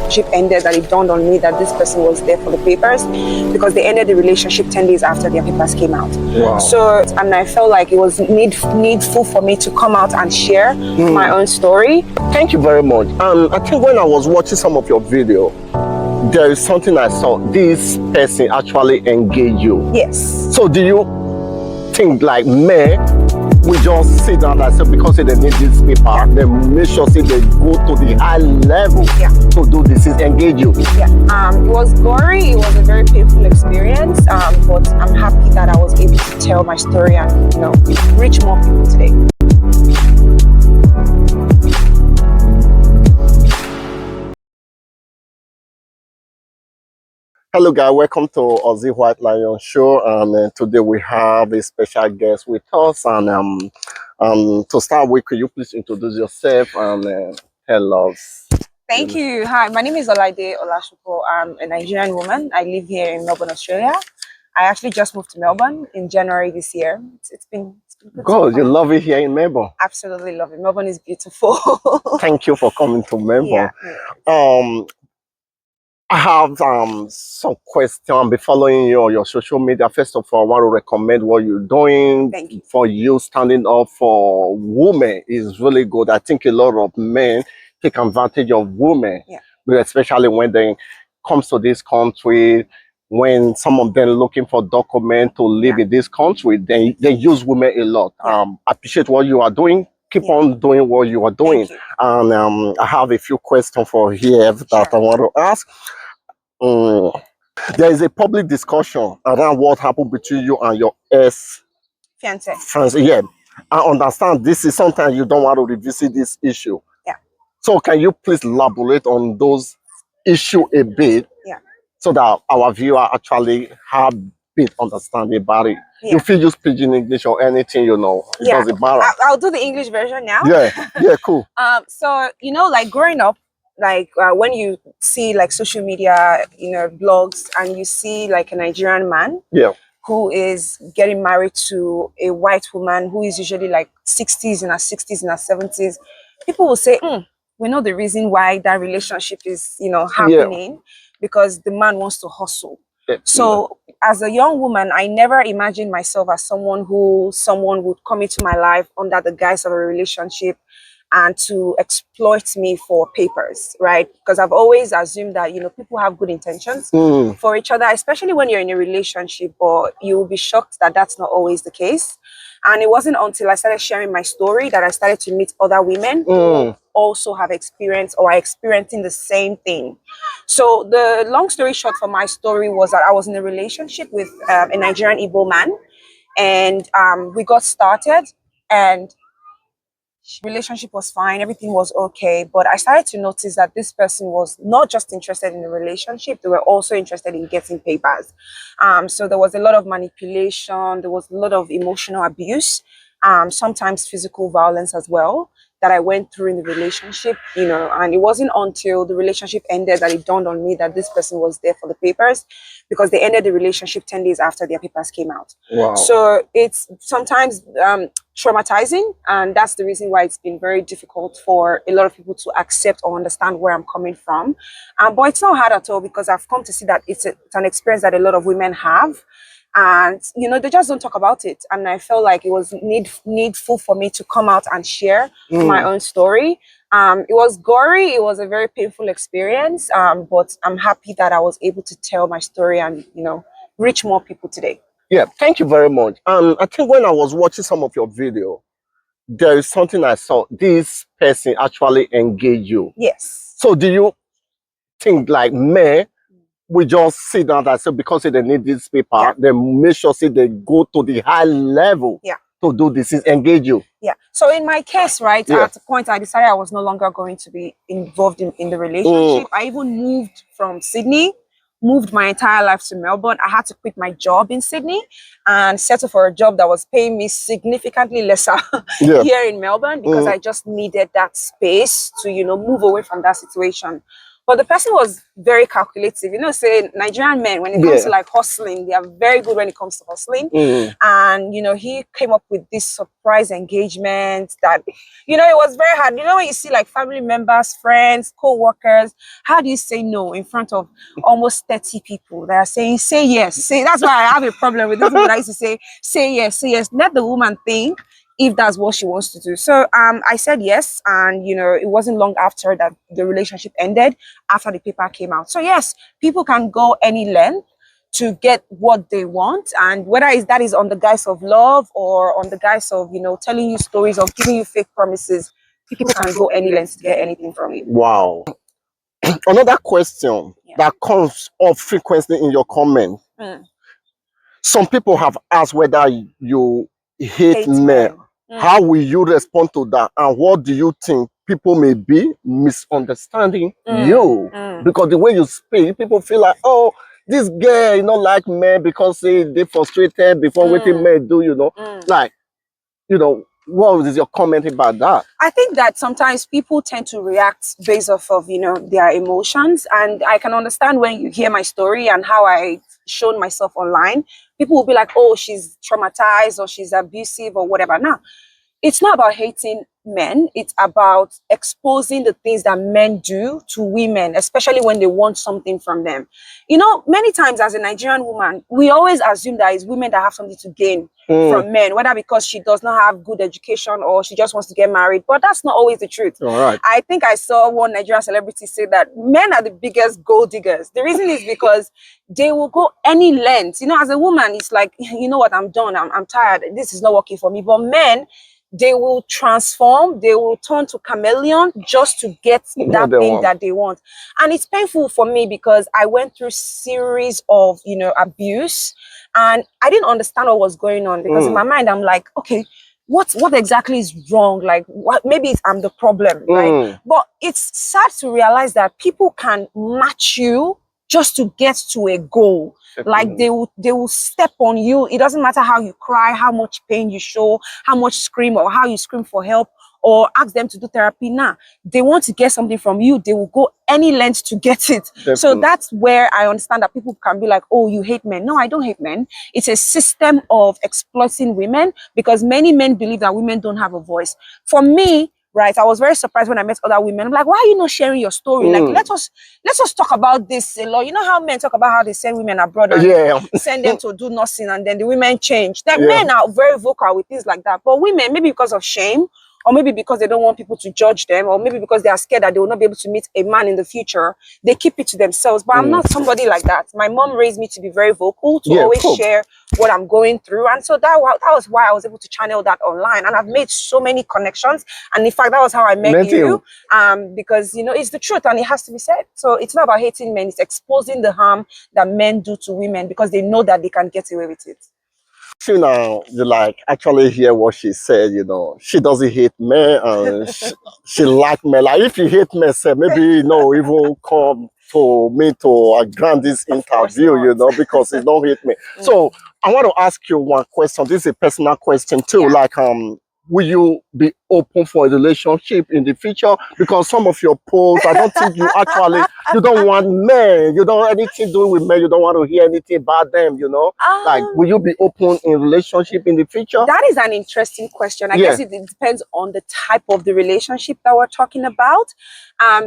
relationship ended that it dawned on me that this person was there for the papers, because they ended the relationship 10 days after their papers came out. Wow. So, and I felt like it was needful for me to come out and share my own story. Thank you very much. I think when I was watching some of your video, there is something I saw. This person actually engaged you. Yes. So do you think like men we just sit down and say because they need this paper, they make sure say they go to the high level to do this, is engage you? Yeah. It was gory, it was a very painful experience, but I'm happy that I was able to tell my story and, you know, reach more people today. Hello guys, welcome to Ozzy White Lion Show, and today we have a special guest with us. And to start with, could you please introduce yourself and tell us? Thank you. Hi, my name is Olaide Olashupo. I'm a Nigerian woman. I live here in Melbourne, Australia. I actually just moved to Melbourne in January this year. It's been good. Good, you love it here in Melbourne? Absolutely love it. Melbourne is beautiful. Thank you for coming to Melbourne. Yeah. I have some questions. I'll be following you on your social media. First of all, I want to recommend what you're doing. Thank you. For you standing up for women is really good. I think a lot of men take advantage of women, but especially when they come to this country, when some of them looking for documents to live in this country, they use women a lot. I appreciate what you are doing. Keep on doing what you are doing. And I have a few questions for here that I want to ask. There is a public discussion around what happened between you and your fiance. Yeah, I understand this is sometimes you don't want to revisit this issue. Yeah. So can you please elaborate on those issues a bit? Yeah. So that our viewer actually have a bit understanding about it. Yeah. If you use pidgin English or anything, you know, it doesn't matter. I'll do the English version now. Yeah, cool. So, you know, like growing up, like when you see like social media, you know, blogs, and you see like a Nigerian man who is getting married to a white woman who is usually like 60s, in her 60s, in her 70s, people will say, we know the reason why that relationship is, you know, happening, because the man wants to hustle. So as a young woman, I never imagined myself as someone would come into my life under the guise of a relationship and to exploit me for papers, right? Because I've always assumed that, you know, people have good intentions for each other, especially when you're in a relationship, but you will be shocked that that's not always the case. And it wasn't until I started sharing my story that I started to meet other women who also have experienced or are experiencing the same thing. So the long story short for my story was that I was in a relationship with a Nigerian Igbo man, and we got started, and relationship was fine, everything was okay, but I started to notice that this person was not just interested in the relationship, they were also interested in getting papers. So there was a lot of manipulation, there was a lot of emotional abuse, sometimes physical violence as well, that I went through in the relationship, you know. And it wasn't until the relationship ended that it dawned on me that this person was there for the papers, because they ended the relationship 10 days after their papers came out. Wow. So it's sometimes traumatizing, and that's the reason why it's been very difficult for a lot of people to accept or understand where I'm coming from. But it's not hard at all, because I've come to see that it's an experience that a lot of women have, and you know, they just don't talk about it. And I felt like it was needful for me to come out and share my own story. It was gory, it was a very painful experience, but I'm happy that I was able to tell my story and, you know, reach more people today. Yeah, thank you very much. I think when I was watching some of your video, there is something I saw. This person actually engaged you. Yes. So do you think like men we just sit down and say because they need this paper, they make sure say they go to the high level to do this, is engage you? Yeah. So in my case, right, at the point I decided I was no longer going to be involved in the relationship. I even moved from Sydney, moved my entire life to Melbourne. I had to quit my job in Sydney and settle for a job that was paying me significantly lesser here in Melbourne, because I just needed that space to, you know, move away from that situation. But the person was very calculative. You know, say Nigerian men, when it comes to like hustling, they are very good when it comes to hustling. And, you know, he came up with this surprise engagement that, you know, it was very hard. You know, when you see like family members, friends, co-workers, how do you say no in front of almost 30 people that are saying, say yes, say, that's why I have a problem with this woman. I used to say yes, let the woman think if that's what she wants to do. So I said yes, and you know, it wasn't long after that the relationship ended, after the paper came out. So yes, people can go any length to get what they want, and whether that is on the guise of love or on the guise of, you know, telling you stories or giving you fake promises, people can go any length to get anything from you. Wow. Another question that comes up frequently in your comment. Some people have asked whether you hate men. How will you respond to that? And what do you think people may be misunderstanding you? Because the way you speak, people feel like, oh, this girl, you know, like men because they frustrated before what men do, you know. Like, you know, what is your comment about that? I think that sometimes people tend to react based off of, you know, their emotions. And I can understand when you hear my story and how I shown myself online, people will be like, oh, she's traumatized or she's abusive or whatever. Now, it's not about hating men. It's about exposing the things that men do to women, especially when they want something from them. You know, many times as a Nigerian woman, we always assume that it's women that have something to gain from men, whether because she does not have good education or she just wants to get married. But that's not always the truth. I think I saw one Nigerian celebrity say that men are the biggest gold diggers. The reason is because they will go any length. You know, as a woman, it's like, you know what, I'm done. I'm tired. This is not working for me. But men, they will transform, they will turn to chameleon just to get that thing that they want. And it's painful for me because I went through series of, you know, abuse, and I didn't understand what was going on because in my mind, I'm like, okay, what exactly is wrong? Like, what, maybe I'm the problem, right? But it's sad to realize that people can match you just to get to a goal. Like they will step on you. It doesn't matter how you cry, how much pain you show, how much scream or how you scream for help or ask them to do therapy. Now, they want to get something from you. They will go any length to get it. So that's where I understand that people can be like, oh, you hate men. No, I don't hate men. It's a system of exploiting women because many men believe that women don't have a voice. For me, right, I was very surprised when I met other women. I'm like, why are you not sharing your story? Like, let's just talk about this a lot. You know how men talk about how they send women abroad and send them to do nothing and then the women change. That men are very vocal with things like that. But women, maybe because of shame, or maybe because they don't want people to judge them, or maybe because they are scared that they will not be able to meet a man in the future, they keep it to themselves. But I'm not somebody like that. My mom raised me to be very vocal, to always share what I'm going through. And so that was why I was able to channel that online. And I've made so many connections. And in fact, that was how I met you. Because, you know, it's the truth and it has to be said. So it's not about hating men. It's exposing the harm that men do to women because they know that they can get away with it. You know, you like actually hear what she said, you know, she doesn't hate men and she like men. Like if you hate men, say maybe, you know, even come to me to grant this interview, you know, because you don't hate me. So I want to ask you one question. This is a personal question too. Like, will you be open for a relationship in the future? Because some of your posts, I don't think you actually, you don't want men, you don't anything to do with men, you don't want to hear anything about them, you know? Like, will you be open in relationship in the future? That is an interesting question. I guess it depends on the type of the relationship that we're talking about.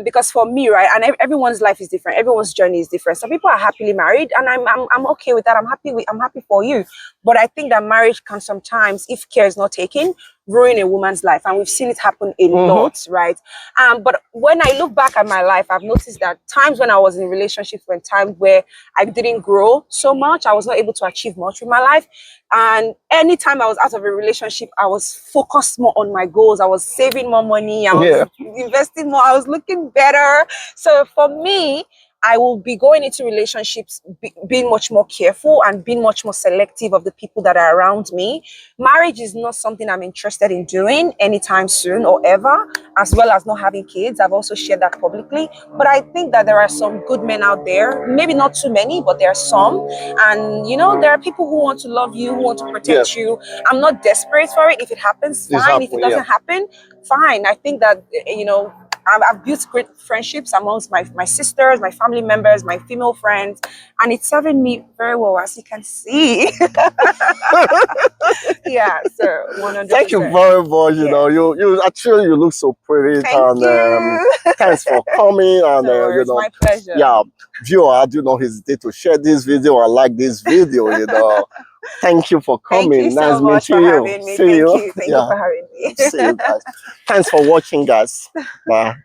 Because for me, right, and everyone's life is different, everyone's journey is different. Some people are happily married, and I'm okay with that. I'm happy for you. But I think that marriage can sometimes, if care is not taken, ruin a woman's life, and we've seen it happen a lot, right? But when I look back at my life, I've noticed that times when I was in relationships were times where I didn't grow so much, I was not able to achieve much with my life. And anytime I was out of a relationship, I was focused more on my goals. I was saving more money, I was investing more, I was looking better. So for me, I will be going into relationships being much more careful and being much more selective of the people that are around me. Marriage is not something I'm interested in doing anytime soon or ever, as well as not having kids. I've also shared that publicly. But I think that there are some good men out there, maybe not too many, but there are some. And, you know, there are people who want to love you, who want to protect you. I'm not desperate for it. If it happens, fine. If it doesn't happen, fine. I think that, you know, I've built great friendships amongst my sisters, my family members, my female friends, and it's serving me very well, as you can see. Yeah, so 100%. Thank you very much. You know, you actually you look so pretty. Thank you. Thanks for coming. And you know, my pleasure. Yeah, viewer, do not hesitate to share this video or like this video. You know, thank you for coming. Thank you nice so much meeting for you. having me. See Thank you. you. Thank you for having me. See you guys. Thanks for watching, guys. Bye.